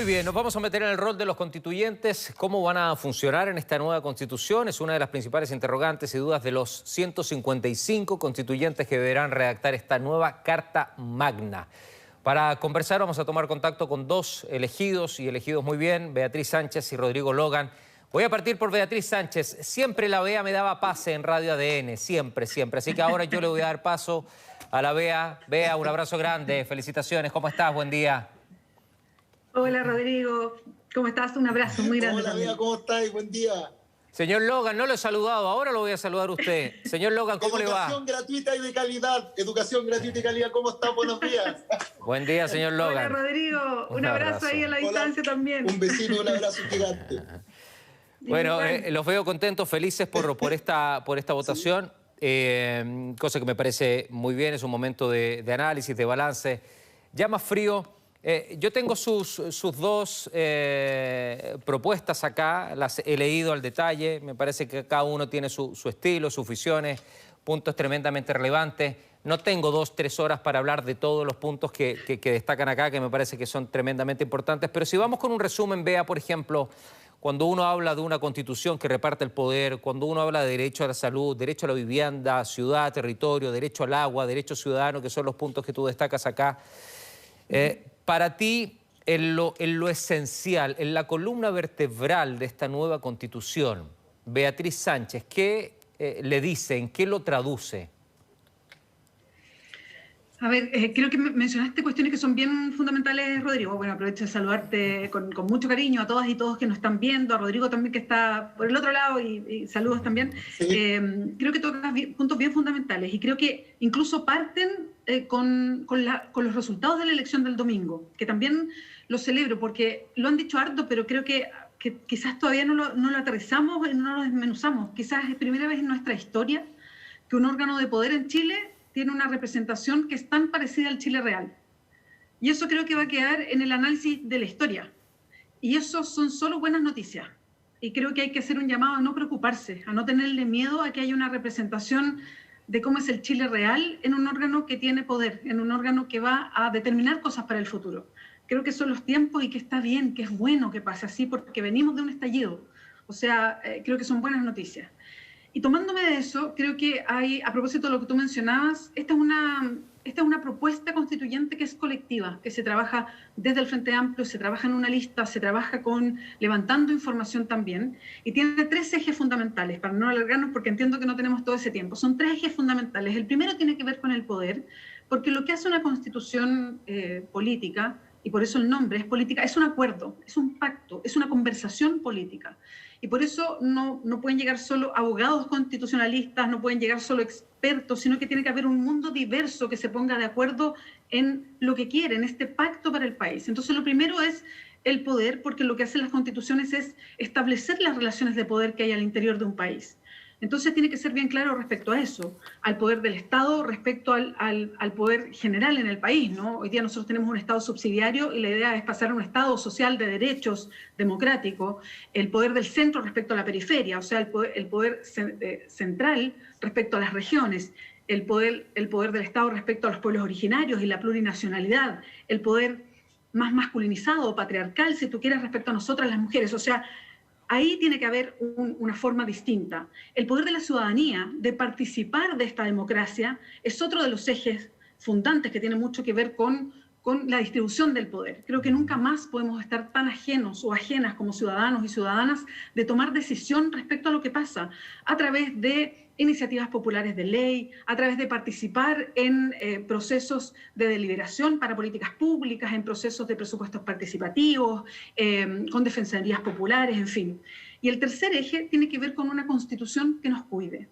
bien, nos vamos a meter en el rol de los constituyentes. ¿Cómo van a funcionar en esta nueva constitución? Es una de las principales interrogantes y dudas de los 155 constituyentes que deberán redactar esta nueva Carta Magna. Para conversar vamos a tomar contacto con dos elegidos y elegidos muy bien, Beatriz Sánchez y Rodrigo Logan. Voy a partir por Beatriz Sánchez. Siempre la Bea me daba pase en Radio ADN, siempre. Así que ahora yo le voy a dar paso a la Bea. Bea, un abrazo grande, felicitaciones. ¿Cómo estás? Buen día. Hola Rodrigo, ¿cómo estás? Un abrazo muy grande. Hola Bea, ¿cómo estás? Buen día. Señor Logan, no lo he saludado, ahora lo voy a saludar a usted. Señor Logan, ¿cómo le va? Educación gratuita y de calidad. Educación gratuita y calidad, ¿cómo está? Buenos días. Buen día, señor Logan. Hola Rodrigo, un abrazo ahí a la distancia también. Un besito, un abrazo gigante. Bueno, los veo contentos, felices por esta votación, cosa que me parece muy bien, es un momento de análisis, de balance. Ya más frío, yo tengo sus dos propuestas acá, las he leído al detalle, me parece que cada uno tiene su estilo, sus visiones, puntos tremendamente relevantes. No tengo 2 o 3 horas para hablar de todos los puntos que destacan acá, que me parece que son tremendamente importantes, pero si vamos con un resumen, Bea, por ejemplo, cuando uno habla de una constitución que reparte el poder, cuando uno habla de derecho a la salud, derecho a la vivienda, ciudad, territorio, derecho al agua, derecho ciudadano, que son los puntos que tú destacas acá, para ti, en lo esencial, en la columna vertebral de esta nueva constitución, Beatriz Sánchez, ¿qué le dice, en qué lo traduce? A ver, creo que mencionaste cuestiones que son bien fundamentales, Rodrigo. Bueno, aprovecho de saludarte con mucho cariño a todas y todos que nos están viendo, a Rodrigo también que está por el otro lado y saludos también. Sí. Creo que tocas puntos bien fundamentales y creo que incluso parten con los resultados de la elección del domingo, que también lo celebro porque lo han dicho harto, pero creo que quizás todavía no lo aterrizamos y no lo desmenuzamos. Quizás es primera vez en nuestra historia que un órgano de poder en Chile tiene una representación que es tan parecida al Chile real. Y eso creo que va a quedar en el análisis de la historia. Y eso son solo buenas noticias. Y creo que hay que hacer un llamado a no preocuparse, a no tenerle miedo a que haya una representación de cómo es el Chile real en un órgano que tiene poder, en un órgano que va a determinar cosas para el futuro. Creo que son los tiempos y que está bien, que es bueno que pase así, porque venimos de un estallido. O sea, creo que son buenas noticias. Y tomándome de eso, creo que hay, a propósito de lo que tú mencionabas, esta es una propuesta constituyente que es colectiva, que se trabaja desde el Frente Amplio, se trabaja en una lista, se trabaja levantando información también, y tiene 3 ejes fundamentales, para no alargarnos porque entiendo que no tenemos todo ese tiempo. Son 3 ejes fundamentales. El primero tiene que ver con el poder, porque lo que hace una constitución política, y por eso el nombre es política, es un acuerdo, es un pacto, es una conversación política. Y por eso no pueden llegar solo abogados constitucionalistas, no pueden llegar solo expertos, sino que tiene que haber un mundo diverso que se ponga de acuerdo en lo que quieren, este pacto para el país. Entonces lo primero es el poder, porque lo que hacen las constituciones es establecer las relaciones de poder que hay al interior de un país. Entonces tiene que ser bien claro respecto a eso, al poder del Estado, respecto al poder general en el país, ¿no? Hoy día nosotros tenemos un Estado subsidiario y la idea es pasar a un Estado social de derechos democrático, el poder del centro respecto a la periferia, o sea, el poder central respecto a las regiones, el poder del Estado respecto a los pueblos originarios y la plurinacionalidad, el poder más masculinizado o patriarcal, si tú quieres, respecto a nosotras las mujeres, o sea, ahí tiene que haber una forma distinta. El poder de la ciudadanía, de participar de esta democracia, es otro de los ejes fundantes que tiene mucho que ver con la distribución del poder. Creo que nunca más podemos estar tan ajenos o ajenas como ciudadanos y ciudadanas de tomar decisión respecto a lo que pasa a través de iniciativas populares de ley, a través de participar en procesos de deliberación para políticas públicas, en procesos de presupuestos participativos, con defensorías populares, en fin. Y el tercer eje tiene que ver con una constitución que nos cuide.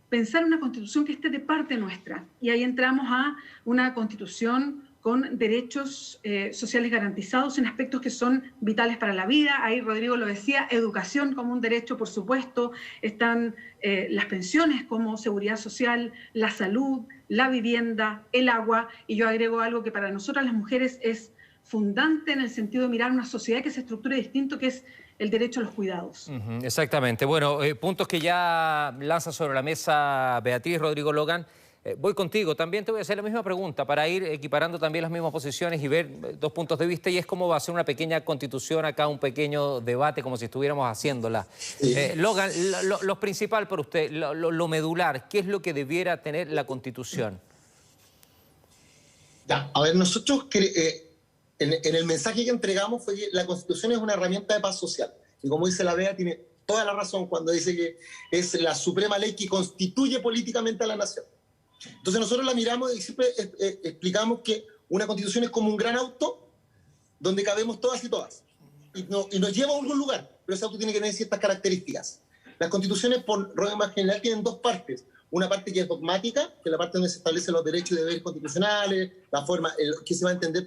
Pensar una constitución que esté de parte nuestra. Y ahí entramos a una constitución con derechos sociales garantizados en aspectos que son vitales para la vida. Ahí Rodrigo lo decía, educación como un derecho, por supuesto, están las pensiones como seguridad social, la salud, la vivienda, el agua, y yo agrego algo que para nosotras las mujeres es fundante en el sentido de mirar una sociedad que se estructure distinto, que es el derecho a los cuidados. Exactamente. Bueno, puntos que ya lanza sobre la mesa Beatriz, Rodrigo Logan. Voy contigo, también te voy a hacer la misma pregunta para ir equiparando también las mismas posiciones y ver dos puntos de vista, y es cómo va a ser una pequeña constitución acá, un pequeño debate como si estuviéramos haciéndole. Logan, lo principal para usted, lo medular, ¿qué es lo que debiera tener la constitución? Ya, a ver, nosotros en el mensaje que entregamos fue que la constitución es una herramienta de paz social, y como dice la Bea, tiene toda la razón cuando dice que es la suprema ley que constituye políticamente a la nación. Entonces nosotros la miramos y siempre explicamos que una constitución es como un gran auto donde cabemos todas y todas. Y nos lleva a algún lugar, pero ese auto tiene que tener ciertas características. Las constituciones, por regla general, tienen dos partes. Una parte que es dogmática, que es la parte donde se establecen los derechos y deberes constitucionales, la forma, que se va a entender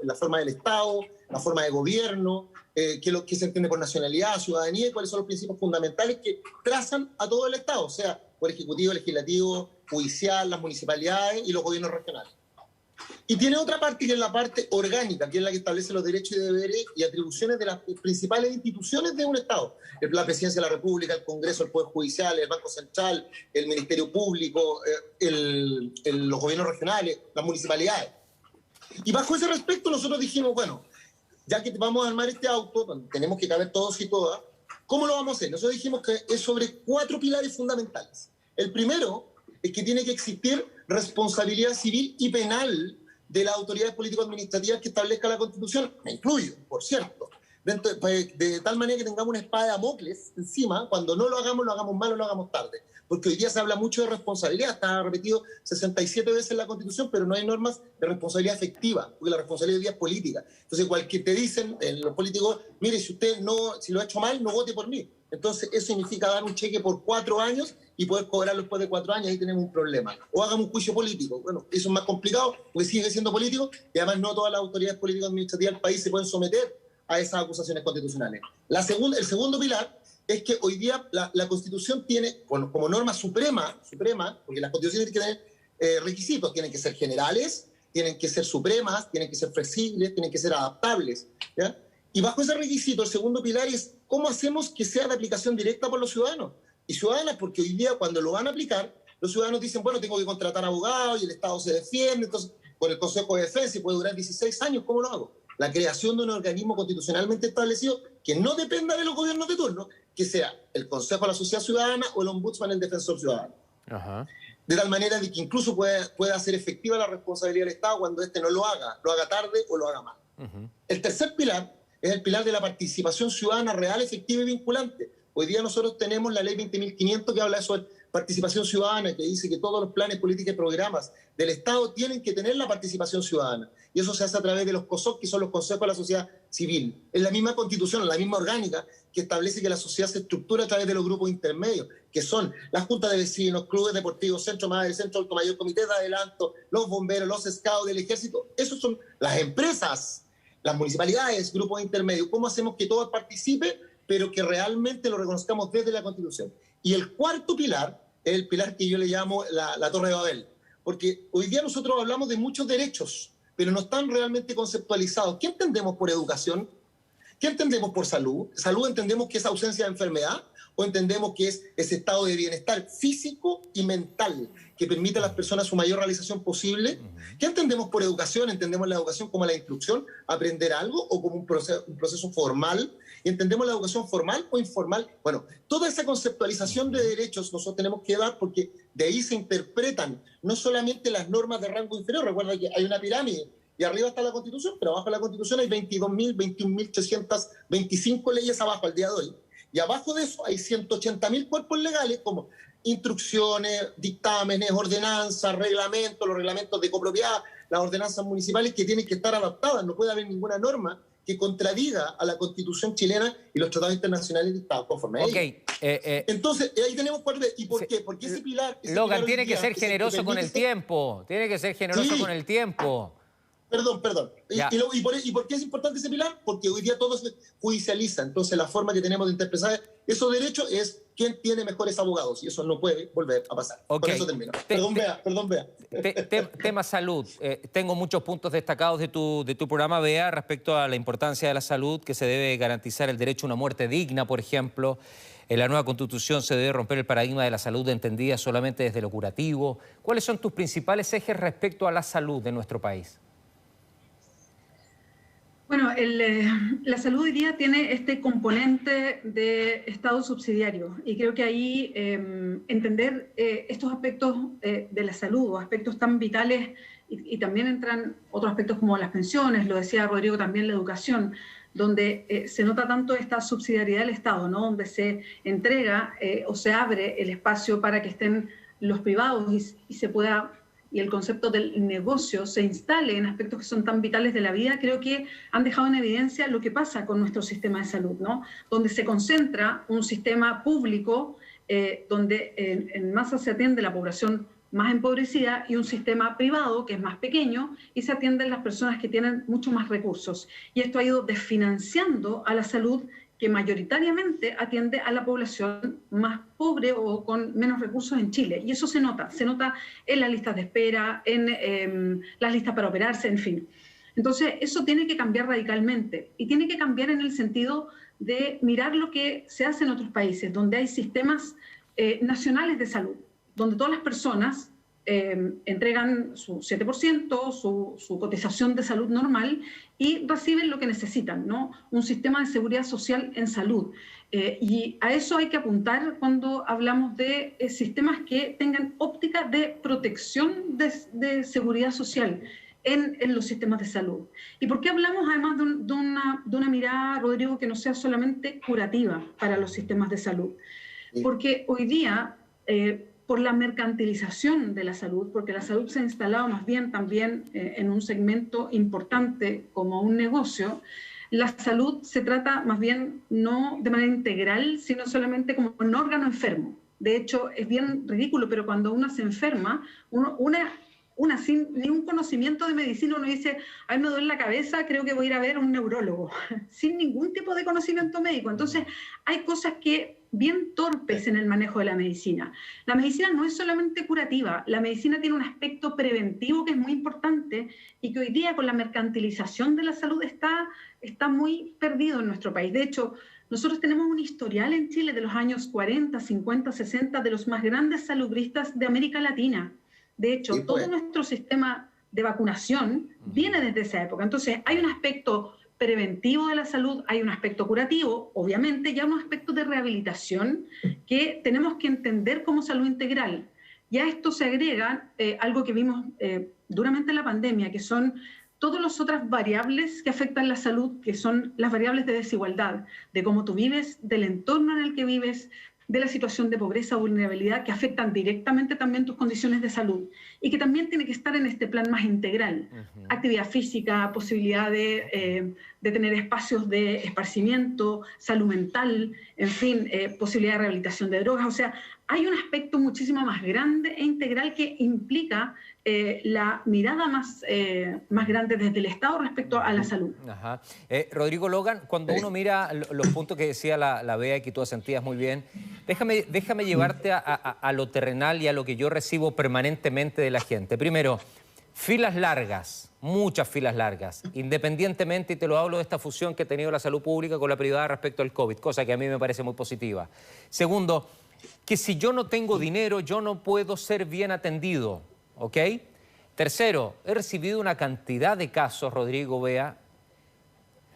la forma del Estado, la forma de gobierno, que se entiende por nacionalidad, ciudadanía, y cuáles son los principios fundamentales que trazan a todo el Estado, o sea, por ejecutivo, legislativo, judicial, las municipalidades y los gobiernos regionales. Y tiene otra parte que es la parte orgánica, que es la que establece los derechos y deberes y atribuciones de las principales instituciones de un Estado. La Presidencia de la República, el Congreso, el Poder Judicial, el Banco Central, el Ministerio Público, los gobiernos regionales, las municipalidades. Y bajo ese respecto nosotros dijimos, bueno, ya que vamos a armar este auto, donde tenemos que caber todos y todas, ¿cómo lo vamos a hacer? Nosotros dijimos que es sobre 4 pilares fundamentales. El primero es que tiene que existir responsabilidad civil y penal de las autoridades político-administrativas que establezca la Constitución, me incluyo, por cierto, de tal manera que tengamos una espada de Damocles encima, cuando no lo hagamos mal o lo hagamos tarde. Porque hoy día se habla mucho de responsabilidad, está repetido 67 veces en la Constitución, pero no hay normas de responsabilidad efectiva, porque la responsabilidad hoy día es política. Entonces, cualquier te dicen los políticos, mire, si lo ha hecho mal, no vote por mí. Entonces, eso significa dar un cheque por 4 años y poder cobrarlo después de 4 años, ahí tenemos un problema. O hagamos un juicio político. Bueno, eso es más complicado, porque sigue siendo político, y además no todas las autoridades político-administrativas del país se pueden someter a esas acusaciones constitucionales. El segundo pilar es que hoy día la Constitución tiene, como norma suprema, porque las constituciones tienen que tener requisitos, tienen que ser generales, tienen que ser supremas, tienen que ser flexibles, tienen que ser adaptables, ¿ya? Y bajo ese requisito, el segundo pilar es cómo hacemos que sea de aplicación directa por los ciudadanos y ciudadanas, porque hoy día cuando lo van a aplicar, los ciudadanos dicen, bueno, tengo que contratar abogados y el Estado se defiende, entonces con el Consejo de Defensa y puede durar 16 años, ¿cómo lo hago? La creación de un organismo constitucionalmente establecido que no dependa de los gobiernos de turno, que sea el Consejo de la Sociedad Ciudadana o el Ombudsman, el Defensor Ciudadano. Ajá. De tal manera de que incluso pueda hacer efectiva la responsabilidad del Estado cuando éste no lo haga tarde o lo haga mal. El tercer pilar es el pilar de la participación ciudadana real, efectiva y vinculante. Hoy día nosotros tenemos la ley 20.500 que habla de eso, de participación ciudadana, que dice que todos los planes, políticas y programas del Estado tienen que tener la participación ciudadana. Y eso se hace a través de los COSOC, que son los consejos de la sociedad civil. Es la misma constitución, la misma orgánica, que establece que la sociedad se estructura a través de los grupos intermedios, que son las juntas de vecinos, clubes deportivos, centro madre, centro alto mayor, comités de adelanto, los bomberos, los scouts del ejército. Esos son las empresas, las municipalidades, grupos intermedios. ¿Cómo hacemos que todos participen, pero que realmente lo reconozcamos desde la Constitución? Y el cuarto pilar es el pilar que yo le llamo la Torre de Babel. Porque hoy día nosotros hablamos de muchos derechos, pero no están realmente conceptualizados. ¿Qué entendemos por educación? ¿Qué entendemos por salud? ¿Salud entendemos que es ausencia de enfermedad? ¿O entendemos que es ese estado de bienestar físico y mental que permite a las personas su mayor realización posible? ¿Qué entendemos por educación? ¿Entendemos la educación como la instrucción, aprender algo, o como un proceso formal? ¿Y entendemos la educación formal o informal? Bueno, toda esa conceptualización de derechos nosotros tenemos que dar, porque de ahí se interpretan no solamente las normas de rango inferior. Recuerda que hay una pirámide y arriba está la Constitución, pero abajo de la Constitución hay 21.325 leyes abajo al día de hoy. Y abajo de eso hay 180.000 cuerpos legales, como instrucciones, dictámenes, ordenanzas, reglamentos, los reglamentos de copropiedad, las ordenanzas municipales que tienen que estar adaptadas. No puede haber ninguna norma que contradiga a la Constitución chilena y los tratados internacionales dictados conforme a ella. Entonces, ahí tenemos cuatro. ¿Y por qué? Porque ese pilar... Logan, tiene que ser generoso con el tiempo. Tiene que ser generoso con el tiempo. Perdón. ¿Y por qué es importante ese pilar? Porque hoy día todo se judicializa. Entonces, la forma que tenemos de interpretar esos derechos es quién tiene mejores abogados, y eso no puede volver a pasar. Okay. Con eso termino. Perdón, Bea. Tema salud. Tengo muchos puntos destacados de tu programa, Bea, respecto a la importancia de la salud, que se debe garantizar el derecho a una muerte digna, por ejemplo. En la nueva Constitución se debe romper el paradigma de la salud entendida solamente desde lo curativo. ¿Cuáles son tus principales ejes respecto a la salud de nuestro país? Bueno, la salud hoy día tiene este componente de Estado subsidiario y creo que ahí entender estos aspectos de la salud o aspectos tan vitales y también entran otros aspectos como las pensiones, lo decía Rodrigo también, la educación, donde se nota tanto esta subsidiariedad del Estado, ¿no? Donde se entrega o se abre el espacio para que estén los privados y se pueda, y el concepto del negocio se instale en aspectos que son tan vitales de la vida. Creo que han dejado en evidencia lo que pasa con nuestro sistema de salud, ¿no? Donde se concentra un sistema público donde en masa se atiende la población más empobrecida y un sistema privado que es más pequeño y se atienden las personas que tienen mucho más recursos. Y esto ha ido desfinanciando a la salud, que mayoritariamente atiende a la población más pobre o con menos recursos en Chile. Y eso se nota en las listas de espera, en las listas para operarse, en fin. Entonces, eso tiene que cambiar radicalmente y tiene que cambiar en el sentido de mirar lo que se hace en otros países, donde hay sistemas nacionales de salud, donde todas las personas entregan su 7%, su cotización de salud normal y reciben lo que necesitan, ¿no? Un sistema de seguridad social en salud. Y a eso hay que apuntar cuando hablamos de sistemas que tengan óptica de protección de seguridad social en los sistemas de salud. ¿Y por qué hablamos además de una mirada, Rodrigo, que no sea solamente curativa para los sistemas de salud? Porque hoy día, por la mercantilización de la salud, porque la salud se ha instalado más bien también en un segmento importante como un negocio, la salud se trata más bien no de manera integral, sino solamente como un órgano enfermo. De hecho, es bien ridículo, pero cuando uno se enferma, una sin ningún conocimiento de medicina, uno dice, a mí me duele la cabeza, creo que voy a ir a ver a un neurólogo, sin ningún tipo de conocimiento médico. Entonces, hay cosas que bien torpes en el manejo de la medicina. La medicina no es solamente curativa, la medicina tiene un aspecto preventivo que es muy importante y que hoy día con la mercantilización de la salud está muy perdido en nuestro país. De hecho, nosotros tenemos un historial en Chile de los años 40, 50, 60 de los más grandes salubristas de América Latina. De hecho, todo nuestro sistema de vacunación viene desde esa época. Entonces, hay un aspecto preventivo de la salud, hay un aspecto curativo, obviamente, y hay un aspecto de rehabilitación que tenemos que entender como salud integral. Y a esto se agrega algo que vimos duramente en la pandemia, que son todas las otras variables que afectan la salud, que son las variables de desigualdad, de cómo tú vives, del entorno en el que vives, de la situación de pobreza o vulnerabilidad que afectan directamente también tus condiciones de salud y que también tiene que estar en este plan más integral. Actividad física, posibilidad de tener espacios de esparcimiento, salud mental, en fin, posibilidad de rehabilitación de drogas. O sea, hay un aspecto muchísimo más grande e integral que implica la mirada más grande desde el Estado respecto a la salud. Ajá. Rodrigo Logan, cuando uno mira los puntos que decía la Bea y que tú asentías muy bien, déjame llevarte a lo terrenal y a lo que yo recibo permanentemente de la gente. Primero, filas largas, muchas filas largas, independientemente, y te lo hablo de esta fusión que ha tenido la salud pública con la privada respecto al COVID, cosa que a mí me parece muy positiva. Segundo, que si yo no tengo dinero, yo no puedo ser bien atendido, ¿ok? Tercero, he recibido una cantidad de casos, Rodrigo, Bea,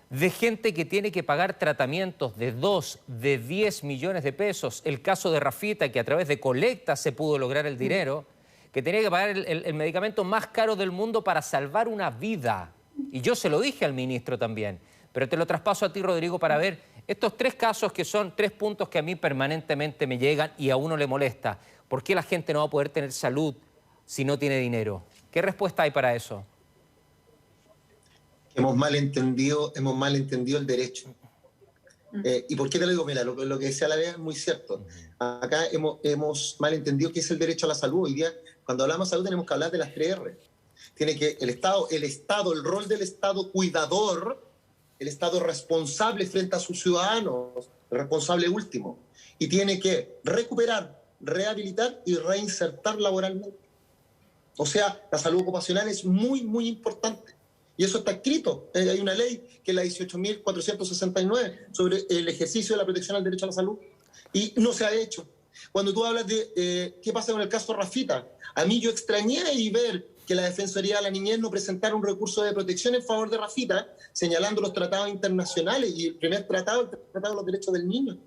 de gente que tiene que pagar tratamientos de 2, de 10 millones de pesos. El caso de Rafita, que a través de colectas se pudo lograr el dinero, que tenía que pagar el medicamento más caro del mundo para salvar una vida. Y yo se lo dije al ministro también. Pero te lo traspaso a ti, Rodrigo, para ver estos 3 casos que son 3 puntos que a mí permanentemente me llegan y a uno le molesta. ¿Por qué la gente no va a poder tener salud si no tiene dinero? ¿Qué respuesta hay para eso? Hemos malentendido el derecho. ¿Y por qué te lo digo? Mira, lo que decía la Bea es muy cierto. Acá hemos malentendido qué es el derecho a la salud. Hoy día, cuando hablamos de salud, tenemos que hablar de las 3 R. Tiene que el Estado, el rol del Estado cuidador, el Estado es responsable frente a sus ciudadanos, responsable último, y tiene que recuperar, rehabilitar y reinsertar laboralmente. O sea, la salud ocupacional es muy, muy importante. Y eso está escrito. Hay una ley que es la 18.469 sobre el ejercicio de la protección al derecho a la salud. Y no se ha hecho. Cuando tú hablas de qué pasa con el caso Rafita, a mí yo extrañé y ver que la Defensoría de la Niñez no presentara un recurso de protección en favor de Rafita, señalando los tratados internacionales y el primer tratado, el Tratado de los Derechos del Niño.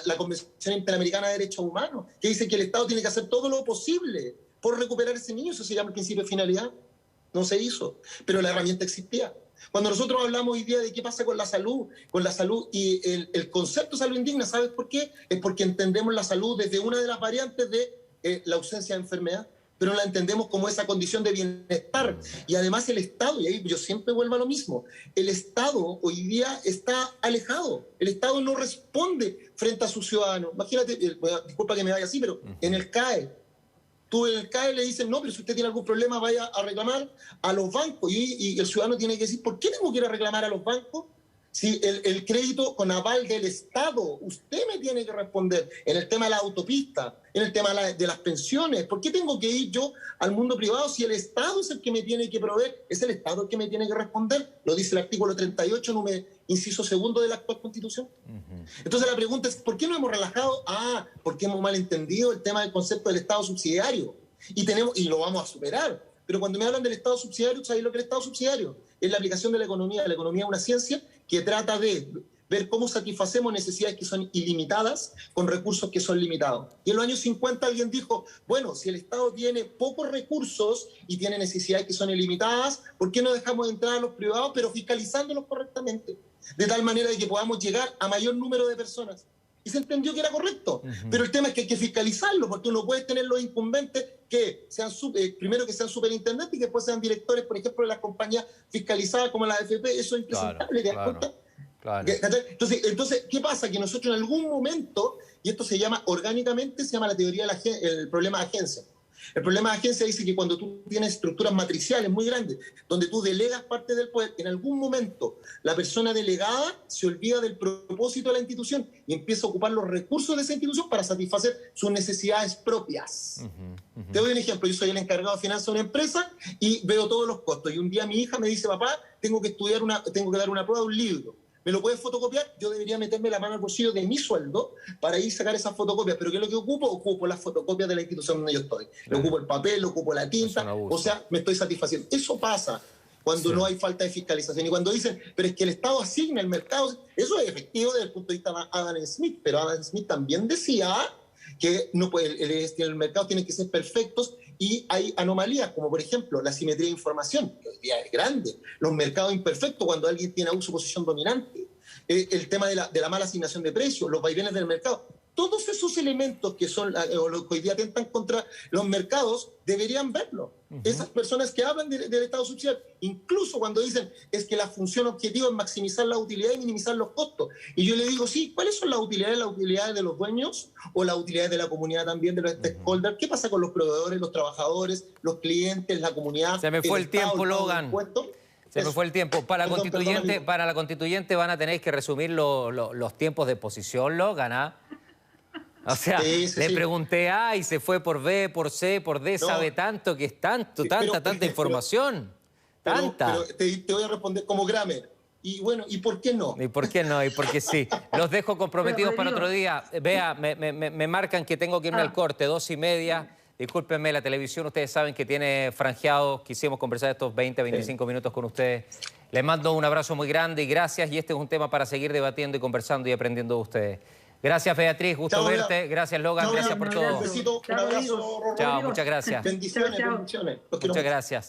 La Convención Interamericana de Derechos Humanos, que dice que el Estado tiene que hacer todo lo posible por recuperar ese niño. Eso se llama el principio de finalidad. No se hizo, pero la herramienta existía. Cuando nosotros hablamos hoy día de qué pasa con la salud y el concepto de salud indigna, ¿sabes por qué? Es porque entendemos la salud desde una de las variantes de la ausencia de enfermedad, pero la entendemos como esa condición de bienestar. Y además el Estado, y ahí yo siempre vuelvo a lo mismo, el Estado hoy día está alejado. El Estado no responde frente a sus ciudadanos. Imagínate, disculpa que me vaya así, pero en el CAE, tú en el CAE le dicen, no, pero si usted tiene algún problema vaya a reclamar a los bancos. Y el ciudadano tiene que decir, ¿por qué tengo que ir a reclamar a los bancos? Si el crédito con aval del Estado, usted me tiene que responder en el tema de la autopista, en el tema de las pensiones. ¿Por qué tengo que ir yo al mundo privado si el Estado es el que me tiene que proveer? Es el Estado el que me tiene que responder. Lo dice el artículo 38, inciso segundo de la actual Constitución. Entonces la pregunta es, ¿por qué no hemos relajado? Porque hemos malentendido el tema del concepto del Estado subsidiario. Y lo vamos a superar. Pero cuando me hablan del Estado subsidiario, ¿sabéis lo que es el Estado subsidiario? Es la aplicación de la economía. La economía es una ciencia que trata de ver cómo satisfacemos necesidades que son ilimitadas con recursos que son limitados. Y en los años 50 alguien dijo, bueno, si el Estado tiene pocos recursos y tiene necesidades que son ilimitadas, ¿por qué no dejamos entrar a los privados, pero fiscalizándolos correctamente? De tal manera de que podamos llegar a mayor número de personas. Y se entendió que era correcto. Pero el tema es que hay que fiscalizarlo, porque uno puede tener los incumbentes que sean, primero que sean superintendentes y que después sean directores, por ejemplo, de las compañías fiscalizadas como la AFP. Eso es impresentable, ¿te das cuenta? Claro. Entonces, ¿qué pasa? Que nosotros en algún momento, y esto se llama orgánicamente, se llama la teoría del problema de agencia. El problema de agencia dice que cuando tú tienes estructuras matriciales muy grandes, donde tú delegas parte del poder, en algún momento la persona delegada se olvida del propósito de la institución y empieza a ocupar los recursos de esa institución para satisfacer sus necesidades propias. Te doy un ejemplo. Yo soy el encargado de finanzas de una empresa y veo todos los costos. Y un día mi hija me dice, papá, tengo que dar una prueba de un libro. ¿Me lo puedes fotocopiar? Yo debería meterme la mano al bolsillo de mi sueldo para ir a sacar esas fotocopias. ¿Pero qué es lo que ocupo? Ocupo las fotocopias de la institución donde yo estoy. Le ocupo el papel, le ocupo la tinta. O sea, me estoy satisfaciendo. Eso pasa cuando no hay falta de fiscalización. Y cuando dicen, pero es que el Estado asigna el mercado. Eso es efectivo desde el punto de vista de Adam Smith. Pero Adam Smith también decía que no puede, el mercado tiene que ser perfectos y hay anomalías, como por ejemplo la asimetría de información, que hoy día es grande, los mercados imperfectos cuando alguien tiene aún su posición dominante, el tema de la mala asignación de precios, los vaivenes del mercado. Todos esos elementos que son los que hoy día atentan contra los mercados deberían verlo. Esas personas que hablan del Estado subsidiario, incluso cuando dicen es que la función objetiva es maximizar la utilidad y minimizar los costos. Y yo le digo, sí, ¿cuáles son las utilidades? ¿Las utilidades de los dueños o las utilidades de la comunidad también, de los stakeholders? ¿Qué pasa con los proveedores, los trabajadores, los clientes, la comunidad? Se me fue el tiempo, Logan. Se me fue el tiempo. Para la constituyente van a tener que resumir los tiempos de posición, Logan, O sea, le pregunté A y se fue por B, por C, por D, sabe tanto que es tanta información. Pero te voy a responder como Grammer. Y bueno, ¿y por qué no? ¿Y por qué no? ¿Y por qué sí? Los dejo comprometidos para otro día. Vea, me marcan que tengo que irme al corte, 2:30. Discúlpenme, la televisión, ustedes saben que tiene franjeados. Quisimos conversar estos 20, 25 minutos con ustedes. Les mando un abrazo muy grande y gracias. Y este es un tema para seguir debatiendo y conversando y aprendiendo de ustedes. Gracias, Beatriz. Gusto verte. Gracias, Logan. Gracias por todo. Un besito, un abrazo. Chao, muchas gracias. Bendiciones. Muchas gracias.